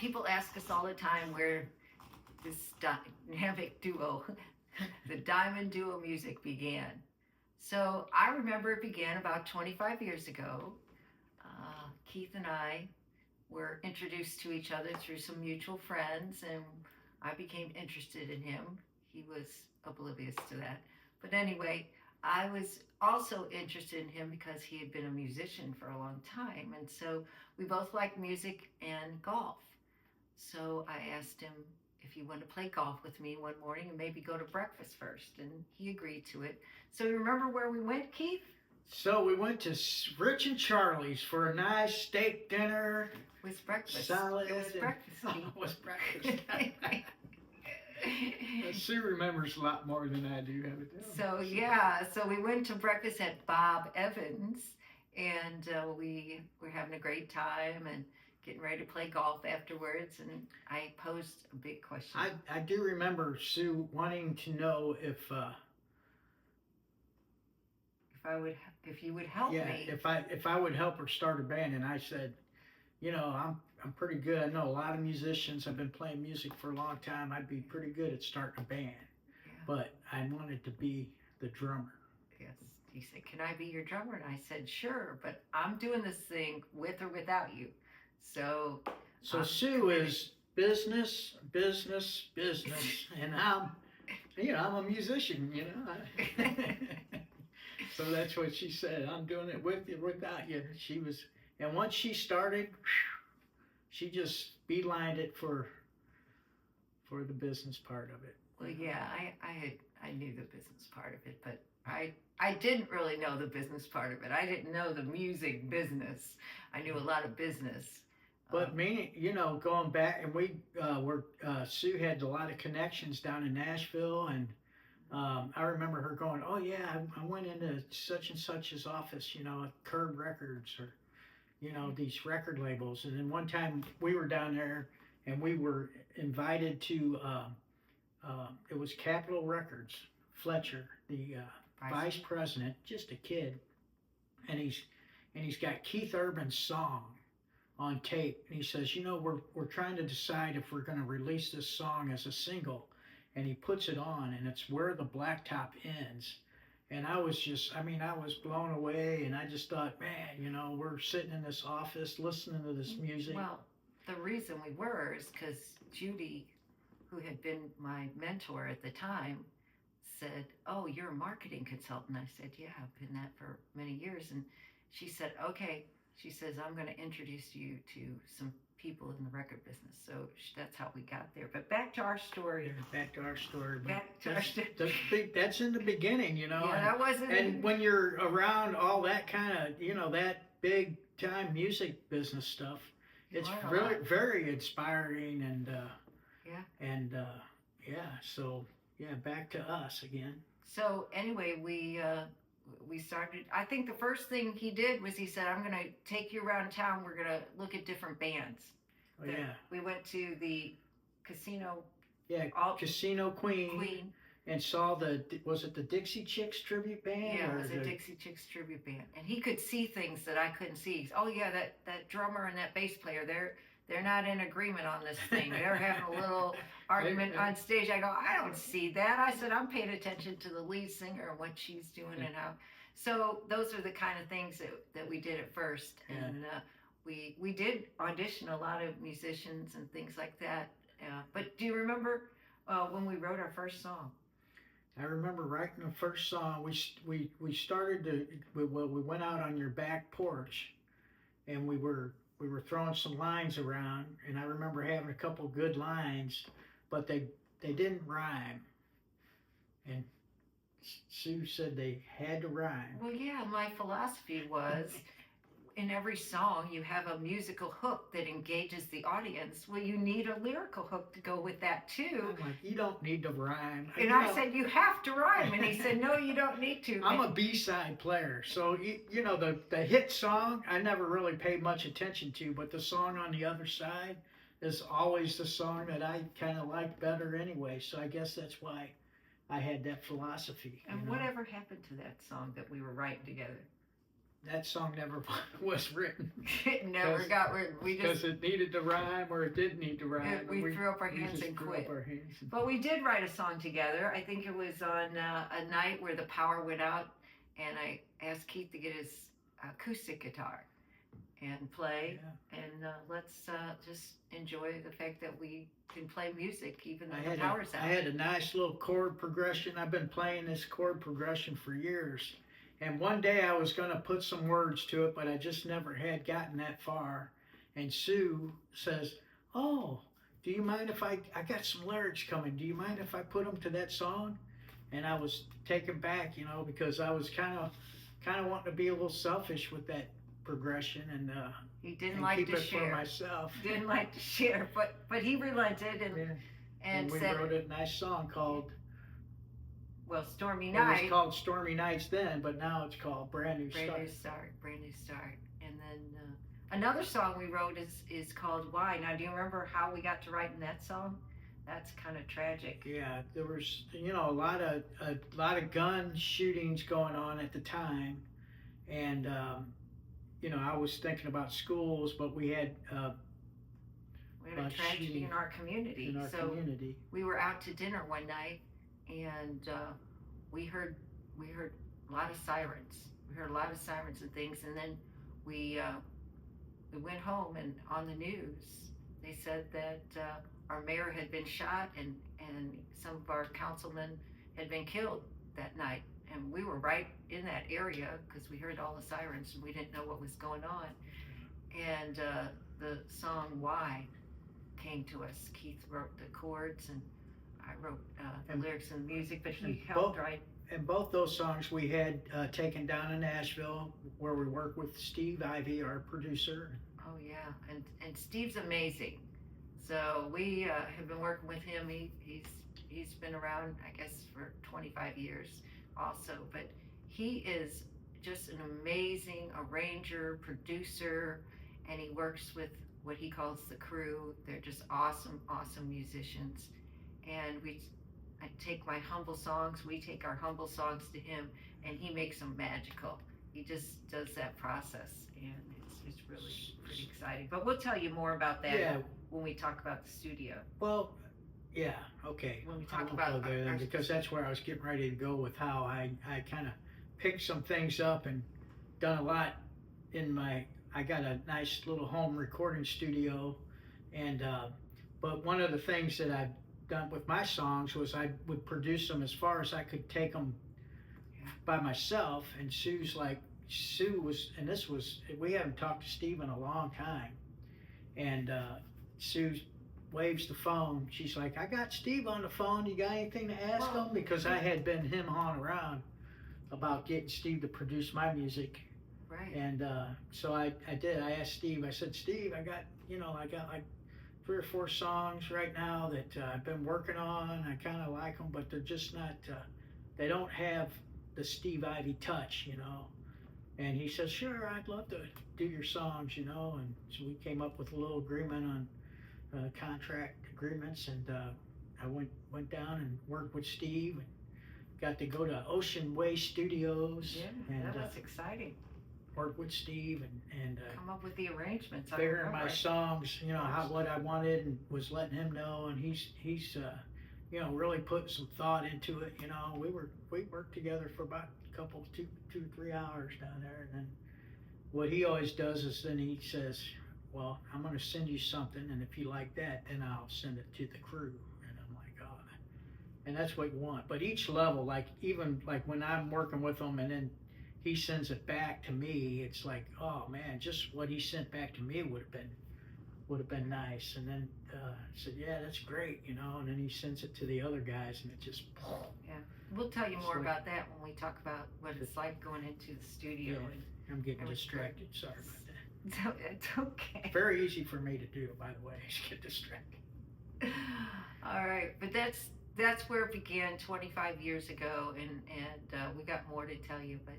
people ask us all the time where this dynamic duo, the Diamond Duo music began. So I remember it began about 25 years ago. Keith and I were introduced to each other through some mutual friends, and I became interested in him. He was oblivious to that. But anyway, I was also interested in him because he had been a musician for a long time. And so we both liked music and golf. So I asked him if he wanted to play golf with me one morning and maybe go to breakfast first. And he agreed to it. So you remember where we went, Keith? So we went to Rich and Charlie's for a nice steak dinner. It was breakfast. Salad. It was breakfast, Keith. It was breakfast. Sue remembers a lot more than I do. So yeah, so we went to breakfast at Bob Evans, and we were having a great time and getting ready to play golf afterwards. And I posed a big question. I do remember Sue wanting to know if you would help me. if I would help her start a band, and I said, I'm pretty good. I know a lot of musicians. I've been playing music for a long time. I'd be pretty good at starting a band. Yeah. But I wanted to be the drummer. Yes. He said, "Can I be your drummer?" And I said, "Sure, but I'm doing this thing with or without you." So Sue is business, and I'm a musician. So that's what she said. I'm doing it with you, without you. And once she started, she just beelined it for the business part of it. Well, yeah, I knew the business part of it, but I didn't really know the business part of it. I didn't know the music business. I knew a lot of business. But going back, and we Sue had a lot of connections down in Nashville, and I remember her going, "Oh yeah, I went into such and such's office, at Curb Records or, these record labels." And then one time we were down there, and we were invited to, it was Capitol Records. Fletcher, the vice president, just a kid, and he's got Keith Urban's song on tape, and he says, we're trying to decide if we're going to release this song as a single. And he puts it on, and it's Where the Blacktop Ends. And I was blown away, and I just thought, man, we're sitting in this office listening to this music. Well, the reason we were is because Judy, who had been my mentor at the time, said, "Oh, you're a marketing consultant." I said, "Yeah, I've been that for many years." And she said, "Okay." She says, "I'm going to introduce you to some people in the record business." So that's how we got there. But back to our story. Yeah, back to our story. That's in the beginning, Yeah, that wasn't. And when you're around all that kind of, that big time music business stuff, it's really very inspiring and So back to us again. So anyway, we started. I think the first thing he did was he said, "I'm going to take you around town. We're going to look at different bands." Oh, yeah. We went to the Casino. Yeah, Casino Queen. And saw was it the Dixie Chicks tribute band? Yeah, it was a Dixie Chicks tribute band. And he could see things that I couldn't see. "Oh yeah, that drummer and that bass player, they're not in agreement on this thing. They're having a little argument on stage." I go, "I don't see that." I said, "I'm paying attention to the lead singer and what she's doing and how." So those are the kind of things that we did at first. Yeah. And we did audition a lot of musicians and things like that. But do you remember when we wrote our first song? I remember writing the first song. We started we went out on your back porch, and we were throwing some lines around, and I remember having a couple good lines, but they didn't rhyme. And Sue said they had to rhyme. Well, yeah, my philosophy was in every song you have a musical hook that engages the audience. Well, you need a lyrical hook to go with that too. I'm like, you don't need to rhyme. And I said, "You have to rhyme." And he said, "No, you don't need to." I'm a B-side player, so the hit song I never really paid much attention to, but the song on the other side is always the song that I kind of like better anyway. So I guess that's why I had that philosophy. And whatever happened to that song that we were writing together? that song never was written It never 'Cause- got written. We because just it needed to rhyme or it didn't need to rhyme. we and threw up our we hands just and threw quit. up our hands. But we did write a song together. I think it was on a night where the power went out, and I asked Keith to get his acoustic guitar and play, Yeah. and let's just enjoy the fact that we can play music even though I the had, power's I out. had a nice little chord progression. I've been playing this chord progression for years. And one day I was going to put some words to it, but I just never had gotten that far. And Sue says, "Oh, do you mind if I got some lyrics coming. Do you mind if I put them to that song?" And I was taken back, because I was kind of wanting to be a little selfish with that progression and He didn't and like keep to it for share. myself. Didn't like to share, but he relented Yeah. and And we said, wrote a nice song called, "Well, Stormy it was Night." called Stormy Nights then, but now it's called Brand New Brand Start. new start, brand new start. And then another song we wrote is called Why. Now, do you remember how we got to writing that song? That's kind of tragic. Yeah, there was a lot of gun shootings going on at the time, and I was thinking about schools, but we had We had a tragedy shooting in our community. in our So community. we were out to dinner one night, and we heard a lot of sirens. We heard a lot of sirens and things, and then we went home, and on the news they said that our mayor had been shot, and some of our councilmen had been killed that night. And we were right in that area because we heard all the sirens and we didn't know what was going on. And the song "Why" came to us. Keith wrote the chords, and I wrote the And- lyrics and the music, but he and helped both- write. And both those songs we had taken down in Nashville, where we worked with Steve Ivy, our producer. Oh yeah, and Steve's amazing. So we have been working with him. He's been around, I guess, for 25 years also. But he is just an amazing arranger, producer, and he works with what he calls the crew. They're just awesome, awesome musicians. And I take my humble songs. We take our humble songs to him, and he makes them magical. He just does that process, and it's really pretty exciting. But we'll tell you more about that Yeah, when we talk about the studio. well, yeah, okay. When we I talk won't about go there then, our because that's where I was getting ready to go with how I kind of picked some things up and done a lot I got a nice little home recording studio, and but one of the things that I've done with my songs was I would produce them as far as I could take them Yeah. by myself. And Sue was, and we haven't talked to Steve in a long time, and Sue waves the phone. She's like, "I got Steve on the phone. You got anything to ask Well, him?" Because I had been him on around about getting Steve to produce my music. Right. And so I did. I asked Steve. I said, "Steve, I got like 3 or 4 songs right now that I've been working on. I kind of like them, but they're just not. They don't have the Steve Ivy touch, And he says, "Sure, I'd love to do your songs, And so we came up with a little agreement on contract agreements, and I went down and worked with Steve, and got to go to Ocean Way Studios, Yeah, and that was exciting. work with Steve and Come up with the arrangements. I figuring my remember. songs, what I wanted, and was letting him know. And he's really put some thought into it. We worked together for about two, 3 hours down there, and then what he always does is then he says, "Well, I'm going to send you something, and if you like that, then I'll send it to the crew." And I'm like, "Oh," and that's what you want. But each level, even when I'm working with him, and then he sends it back to me, it's like, oh man, just what he sent back to me would have been nice. And then I said, "Yeah, that's great," and then he sends it to the other guys, and it just We'll tell you more It's like- about that when we talk about what it's like going into the studio. Yeah. I'm getting That was distracted. Sorry about that. And so it's okay. Very easy for me to do, by the way, is get distracted. All right, but that's where it began 25 years ago, and we got more to tell you, but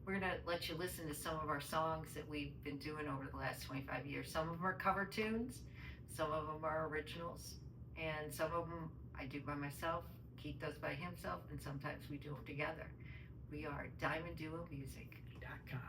we're gonna let you listen to some of our songs that we've been doing over the last 25 years. Some of them are cover tunes, some of them are originals, and some of them I do by myself. Keith does by himself, and sometimes we do them together. We are Diamond Duo Music. .com.